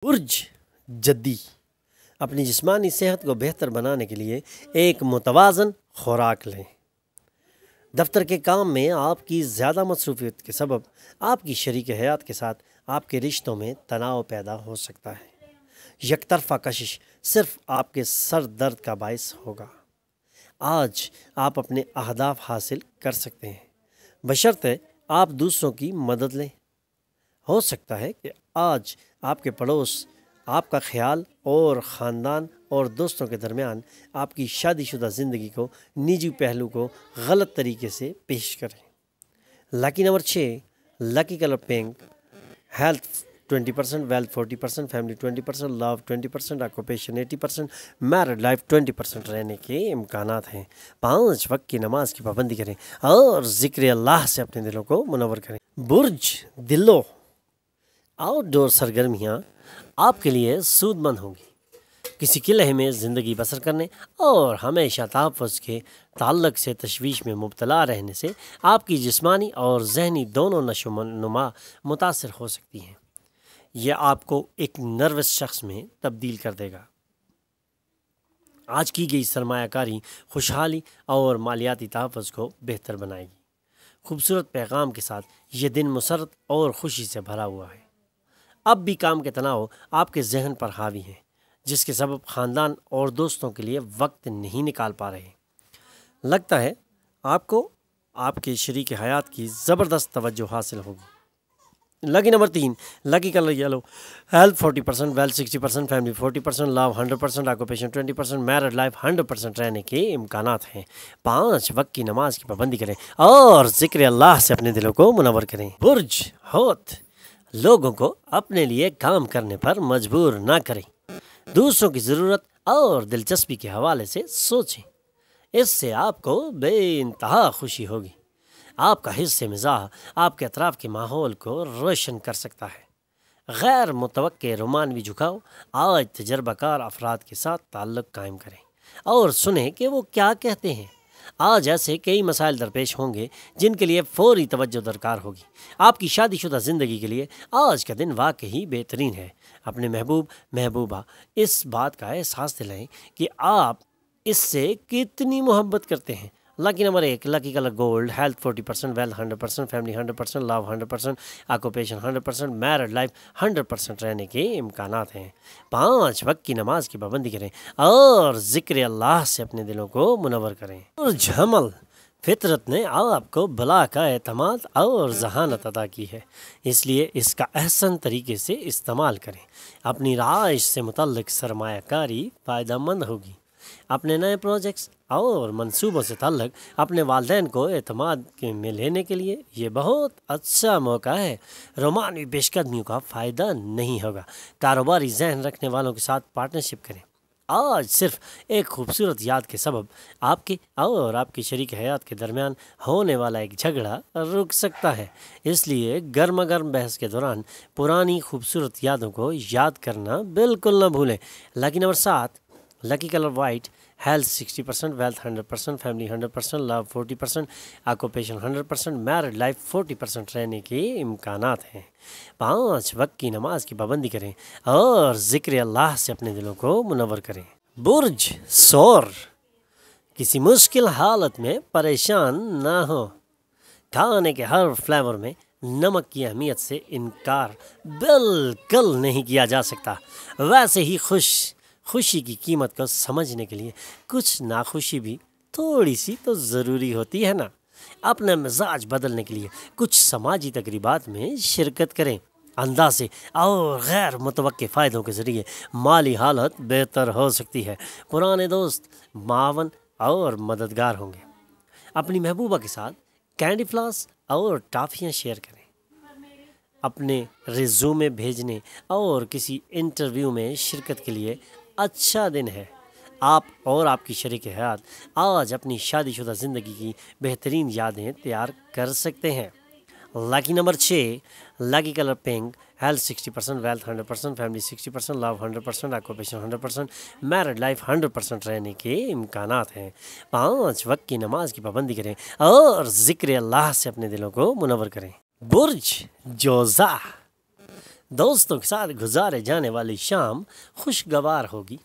برج جدی اپنی جسمانی صحت کو بہتر بنانے کے لیے ایک متوازن خوراک لیں۔ دفتر کے کام میں آپ کی زیادہ مصروفیت کے سبب آپ کی شریک حیات کے ساتھ آپ کے رشتوں میں تناؤ پیدا ہو سکتا ہے۔ یک طرفہ کشش صرف آپ کے سر درد کا باعث ہوگا۔ آج آپ اپنے اہداف حاصل کر سکتے ہیں بشرطے آپ دوسروں کی مدد لیں۔ ہو سکتا ہے کہ آج آپ کے پڑوس آپ کا خیال اور خاندان اور دوستوں کے درمیان آپ کی شادی شدہ زندگی کو نجی پہلو کو غلط طریقے سے پیش کریں۔ Lucky number 6، lucky colour pink, health 20%، wealth 40%، family 20%، love 20%، occupation 80%، married life 20% رہنے کے امکانات ہیں۔ 5 وقت کی نماز کی پابندی کریں اور ذکر اللہ سے اپنے دلوں کو منور کریں۔ برج دلو آؤٹ ڈور سرگرمیاں آپ کے لیے سود مند ہوں گی۔ کسی قلعے میں زندگی بسر کرنے اور ہمیشہ تحفظ کے تعلق سے تشویش میں مبتلا رہنے سے آپ کی جسمانی اور ذہنی دونوں نشو و نما متاثر ہو سکتی ہیں۔ یہ آپ کو ایک نروس شخص میں تبدیل کر دے گا۔ آج کی گئی سرمایہ کاری خوشحالی اور مالیاتی تحفظ کو بہتر بنائے گی۔ خوبصورت پیغام کے ساتھ یہ دن مسرت اور خوشی سے بھرا ہوا ہے۔ اب بھی کام کے تناؤ آپ کے ذہن پر حاوی ہیں، جس کے سبب خاندان اور دوستوں کے لیے وقت نہیں نکال پا رہے۔ لگتا ہے آپ کو آپ کے شریک حیات کی زبردست توجہ حاصل ہوگی۔ Lucky number 3، lucky colour yellow, health 40%، wealth 60%، family 40%، love 100%، occupation 20%، married life 100% رہنے کے امکانات ہیں۔ 5 وقت کی نماز کی پابندی کریں اور ذکر اللہ سے اپنے دلوں کو منور کریں۔ برج حوت لوگوں کو اپنے لیے کام کرنے پر مجبور نہ کریں۔ دوسروں کی ضرورت اور دلچسپی کے حوالے سے سوچیں، اس سے آپ کو بے انتہا خوشی ہوگی۔ آپ کا حصہ مزاح آپ کے اطراف کے ماحول کو روشن کر سکتا ہے۔ غیر متوقع رومانوی جھکاؤ آج تجربہ کار افراد کے ساتھ تعلق قائم کریں اور سنیں کہ وہ کیا کہتے ہیں۔ آج ایسے کئی مسائل درپیش ہوں گے جن کے لیے فوری توجہ درکار ہوگی۔ آپ کی شادی شدہ زندگی کے لیے آج کا دن واقعی بہترین ہے۔ اپنے محبوبہ اس بات کا احساس دلائیں کہ آپ اس سے کتنی محبت کرتے ہیں۔ Lucky number 1، lucky colour gold, health 40%، wealth 100%، family 100%، love 100%، occupation 100%، married life 100% رہنے کے امکانات ہیں۔ 5 وقت کی نماز کی پابندی کریں اور ذکر اللہ سے اپنے دلوں کو منور کریں۔ برج حمل فطرت نے آپ کو بلا کا اعتماد اور ذہانت عطا کی ہے، اس لیے اس کا احسن طریقے سے استعمال کریں۔ اپنی رہائش سے متعلق سرمایہ کاری فائدہ مند ہوگی۔ اپنے نئے پروجیکٹس اور منصوبوں سے تعلق اپنے والدین کو اعتماد میں لینے کے لیے یہ بہت اچھا موقع ہے۔ رومانوی پیش قدمیوں کا فائدہ نہیں ہوگا۔ کاروباری ذہن رکھنے والوں کے ساتھ پارٹنرشپ کریں۔ آج صرف ایک خوبصورت یاد کے سبب آپ کے اور آپ کی شریک حیات کے درمیان ہونے والا ایک جھگڑا رک سکتا ہے، اس لیے گرما گرم بحث کے دوران پرانی خوبصورت یادوں کو یاد کرنا بالکل نہ بھولیں۔ Lucky number 7، lucky colour white, health 60%، wealth 100%، family 100%، love 40%، occupation 100%، married life 40% رہنے کے امکانات ہیں۔ 5 وقت کی نماز کی پابندی کریں اور ذکر اللہ سے اپنے دلوں کو منور کریں۔ برج سور کسی مشکل حالت میں پریشان نہ ہو۔ کھانے کے ہر فلیور میں نمک کی اہمیت سے انکار بالکل نہیں کیا جا سکتا۔ ویسے ہی خوشی کی قیمت کو سمجھنے کے لیے کچھ ناخوشی بھی تھوڑی سی تو ضروری ہوتی ہے نا۔ اپنا مزاج بدلنے کے لیے کچھ سماجی تقریبات میں شرکت کریں۔ اندازے اور غیر متوقع فائدوں کے ذریعے مالی حالت بہتر ہو سکتی ہے۔ پرانے دوست معاون اور مددگار ہوں گے۔ اپنی محبوبہ کے ساتھ کینڈی فلاس اور ٹافیاں شیئر کریں۔ اپنے ریزیومے بھیجنے اور کسی انٹرویو میں شرکت کے لیے اچھا دن ہے۔ آپ اور آپ کی شریک حیات آج اپنی شادی شدہ زندگی کی بہترین یادیں تیار کر سکتے ہیں۔ Lucky number 6، lucky colour pink, health 60%، wealth 100%، family 60%، love 100%، occupation 100%، married life 100% رہنے کے امکانات ہیں۔ 5 وقت کی نماز کی پابندی کریں اور ذکر اللہ سے اپنے دلوں کو منور کریں۔ برج جوزا دوستوں کے ساتھ گزارے جانے والی شام خوشگوار ہوگی،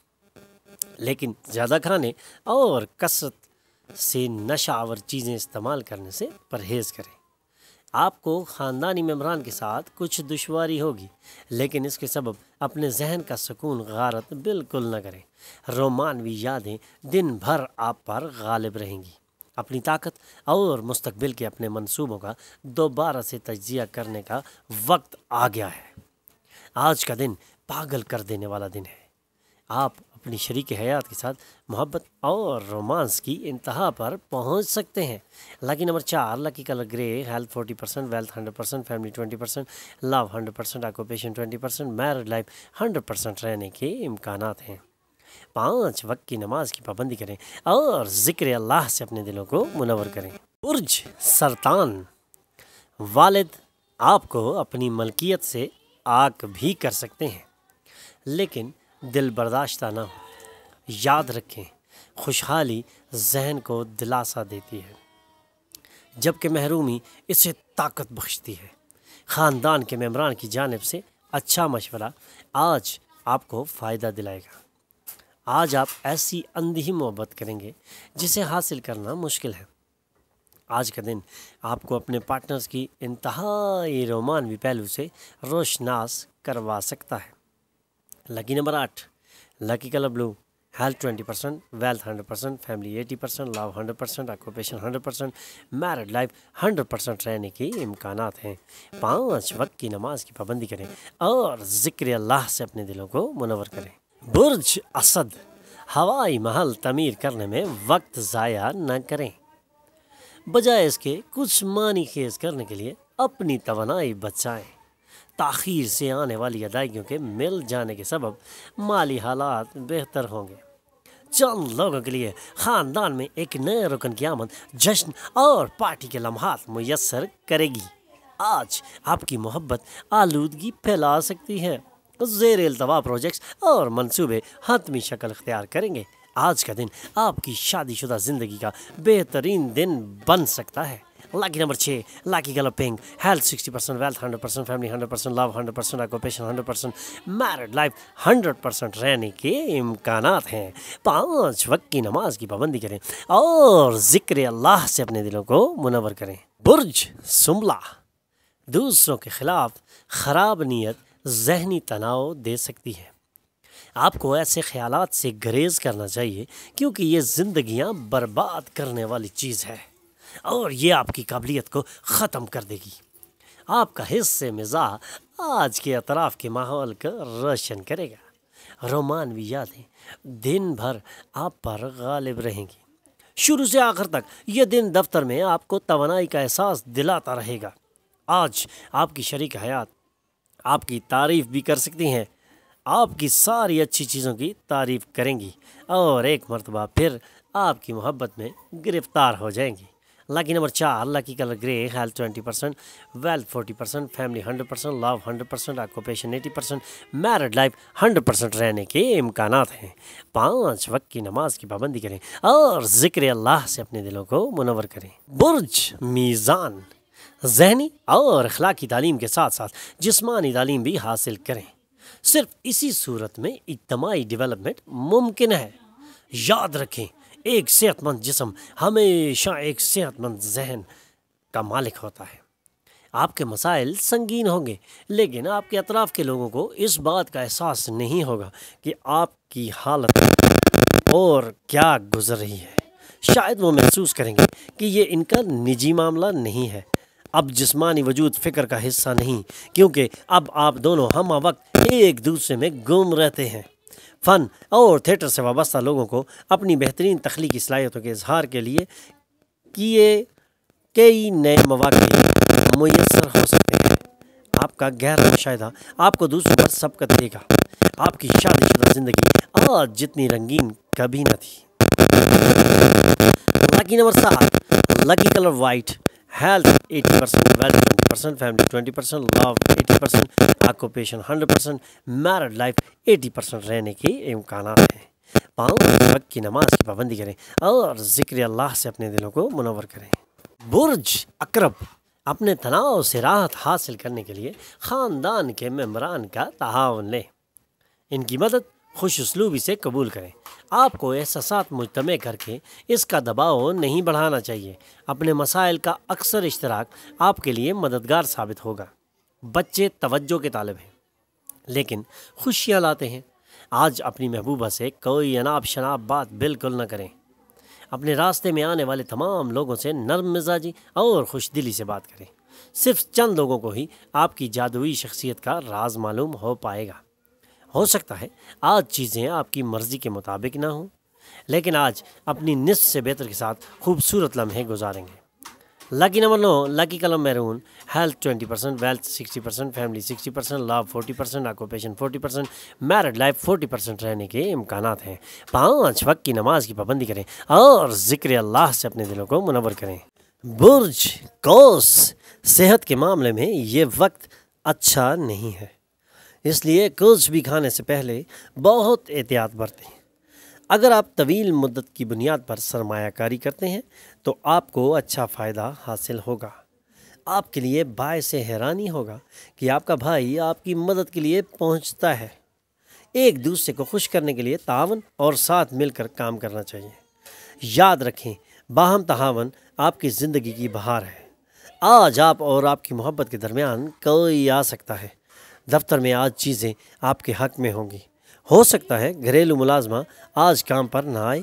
لیکن زیادہ کھانے اور کثرت سے نشہ آور چیزیں استعمال کرنے سے پرہیز کریں۔ آپ کو خاندانی ممبران کے ساتھ کچھ دشواری ہوگی، لیکن اس کے سبب اپنے ذہن کا سکون غارت بالکل نہ کریں۔ رومانوی یادیں دن بھر آپ پر غالب رہیں گی۔ اپنی طاقت اور مستقبل کے اپنے منصوبوں کا دوبارہ سے تجزیہ کرنے کا وقت آ گیا ہے۔ آج کا دن پاگل کر دینے والا دن ہے۔ آپ اپنی شریک حیات کے ساتھ محبت اور رومانس کی انتہا پر پہنچ سکتے ہیں۔ لکی نمبر 4، لکی کلر گرے، ہیلتھ 40%، ویلتھ 100%، فیملی 20%، لو 100%، آکوپیشن 20%، میرڈ لائف 100% رہنے کے امکانات ہیں۔ 5 وقت کی نماز کی پابندی کریں اور ذکر اللہ سے اپنے دلوں کو منور کریں۔ برج سرطان، والد آپ کو اپنی ملکیت سے آگ بھی کر سکتے ہیں، لیکن دل برداشتہ نہ ہو۔ یاد رکھیں، خوشحالی ذہن کو دلاسا دیتی ہے، جبکہ محرومی اسے طاقت بخشتی ہے۔ خاندان کے ممبران کی جانب سے اچھا مشورہ آج آپ کو فائدہ دلائے گا۔ آج آپ ایسی اندھی محبت کریں گے جسے حاصل کرنا مشکل ہے۔ آج کا دن آپ کو اپنے پارٹنرز کی انتہائی رومانوی پہلو سے روشناس کروا سکتا ہے۔ لکی نمبر 8، لکی colour blue, health 20%، wealth 100%، family 80%، لو 100%، آکوپیشن 100%، میرڈ لائف 100% رہنے کے امکانات ہیں۔ 5 وقت کی نماز کی پابندی کریں اور ذکر اللہ سے اپنے دلوں کو منور کریں۔ برج اسد، ہوائی محل تعمیر کرنے میں وقت ضائع نہ کریں، بجائے اس کے کچھ معنی خیز کرنے کے لیے اپنی توانائی بچائیں۔ تاخیر سے آنے والی ادائیگیوں کے مل جانے کے سبب مالی حالات بہتر ہوں گے۔ چند لوگوں کے لیے خاندان میں ایک نئے رکن کی آمد جشن اور پارٹی کے لمحات میسر کرے گی۔ آج آپ کی محبت آلودگی پھیلا سکتی ہے۔ زیر التوا پروجیکٹس اور منصوبے حتمی شکل اختیار کریں گے۔ آج کا دن آپ کی شادی شدہ زندگی کا بہترین دن بن سکتا ہے۔ Lucky number 6، lucky colour pink, health 60%، wealth 100%، family 100%، love 100%، occupation 100%، married life 100% رہنے کے امکانات ہیں۔ 5 وقت کی نماز کی پابندی کریں اور ذکر اللہ سے اپنے دلوں کو منور کریں۔ برج سنبلہ، دوسروں کے خلاف خراب نیت ذہنی تناؤ دے سکتی ہے۔ آپ کو ایسے خیالات سے گریز کرنا چاہیے، کیونکہ یہ زندگیاں برباد کرنے والی چیز ہے اور یہ آپ کی قابلیت کو ختم کر دے گی۔ آپ کا حصہ مزاح آج کے اطراف کے ماحول کو روشن کرے گا۔ رومانوی یادیں دن بھر آپ پر غالب رہیں گی۔ شروع سے آخر تک یہ دن دفتر میں آپ کو توانائی کا احساس دلاتا رہے گا۔ آج آپ کی شریک حیات آپ کی تعریف بھی کر سکتی ہیں، آپ کی ساری اچھی چیزوں کی تعریف کریں گی اور ایک مرتبہ پھر آپ کی محبت میں گرفتار ہو جائیں گی۔ لکی نمبر 4، لکی کلر گرے، health 20%، wealth 40%، family 100%، love 100%، occupation 80%، married life 100% رہنے کے امکانات ہیں۔ 5 وقت کی نماز کی پابندی کریں اور ذکر اللہ سے اپنے دلوں کو منور کریں۔ برج میزان، ذہنی اور اخلاقی تعلیم کے ساتھ ساتھ جسمانی تعلیم بھی حاصل کریں۔ صرف اسی صورت میں اجتماعی ڈیولپمنٹ ممکن ہے۔ یاد رکھیں، ایک صحت مند جسم ہمیشہ ایک صحت مند ذہن کا مالک ہوتا ہے۔ آپ کے مسائل سنگین ہوں گے، لیکن آپ کے اطراف کے لوگوں کو اس بات کا احساس نہیں ہوگا کہ آپ کی حالت اور کیا گزر رہی ہے۔ شاید وہ محسوس کریں گے کہ یہ ان کا نجی معاملہ نہیں ہے۔ اب جسمانی وجود فکر کا حصہ نہیں، کیونکہ اب آپ دونوں ہم وقت ایک دوسرے میں گم رہتے ہیں۔ فن اور تھیٹر سے وابستہ لوگوں کو اپنی بہترین تخلیقی صلاحیتوں کے اظہار کے لیے کئی نئے مواقع میسر ہو سکتے ہیں۔ آپ کا گہرا مشاہدہ آپ کو دوسروں پر سبقت دے گا۔ آپ کی شادی شدہ زندگی آج جتنی رنگین کبھی نہ تھی۔ Lucky number 7، lucky colour white, health 80%، wealth 20%، family 20%، love 80%، occupation 100%، married life 80% رہنے کے امکانات ہیں۔ 5 وقت کی نماز کی پابندی کریں اور ذکر اللہ سے اپنے دلوں کو منور کریں۔ برج عقرب، اپنے تناؤ سے راحت حاصل کرنے کے لیے خاندان کے ممبران کا تعاون لیں، ان کی مدد خوش اسلوبی سے قبول کریں۔ آپ کو احساسات مجتمع کر کے اس کا دباؤ نہیں بڑھانا چاہیے۔ اپنے مسائل کا اکثر اشتراک آپ کے لیے مددگار ثابت ہوگا۔ بچے توجہ کے طالب ہیں لیکن خوشیاں لاتے ہیں۔ آج اپنی محبوبہ سے کوئی اناب شناب بات بالکل نہ کریں۔ اپنے راستے میں آنے والے تمام لوگوں سے نرم مزاجی اور خوش دلی سے بات کریں۔ صرف چند لوگوں کو ہی آپ کی جادوئی شخصیت کا راز معلوم ہو پائے گا۔ ہو سکتا ہے آج چیزیں آپ کی مرضی کے مطابق نہ ہوں، لیکن آج اپنی نصف سے بہتر کے ساتھ خوبصورت لمحے گزاریں گے۔ Lucky number 9، lucky colour maroon, health 20%، wealth 60%، family 60%، love 40%، occupation 40%، married life 40% رہنے کے امکانات ہیں۔ 5 وقت کی نماز کی پابندی کریں اور ذکر اللہ سے اپنے دلوں کو منور کریں۔ برج قوس، صحت کے معاملے میں یہ وقت اچھا نہیں ہے، اس لیے کچھ بھی کھانے سے پہلے بہت احتیاط برتیں۔ اگر آپ طویل مدت کی بنیاد پر سرمایہ کاری کرتے ہیں تو آپ کو اچھا فائدہ حاصل ہوگا۔ آپ کے لیے باعث حیرانی ہوگا کہ آپ کا بھائی آپ کی مدد کے لیے پہنچتا ہے۔ ایک دوسرے کو خوش کرنے کے لیے تعاون اور ساتھ مل کر کام کرنا چاہیے۔ یاد رکھیں، باہم تعاون آپ کی زندگی کی بہار ہے۔ آج آپ اور آپ کی محبت کے درمیان کوئی آ سکتا ہے۔ دفتر میں آج چیزیں آپ کے حق میں ہوں گی۔ ہو سکتا ہے گھریلو ملازمہ آج کام پر نہ آئے،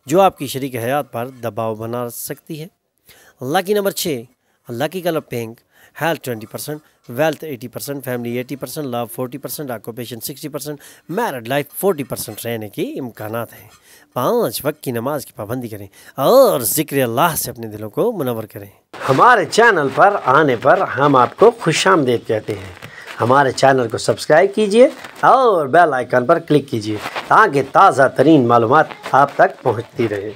جو آپ کی شریک حیات پر دباؤ بنا سکتی ہے۔ Lucky number 6، lucky colour pink, health 20%، wealth 80%، family 80%، love 40%، occupation 60%، married life 40% رہنے کے امکانات ہیں۔ 5 وقت کی نماز کی پابندی کریں اور ذکر اللہ سے اپنے دلوں کو منور کریں۔ ہمارے چینل پر آنے پر ہم آپ کو خوش آمدید کہتے ہیں۔ ہمارے چینل کو سبسکرائب کیجیے اور بیل آئیکن پر کلک کیجیے تاکہ تازہ ترین معلومات آپ تک پہنچتی رہے۔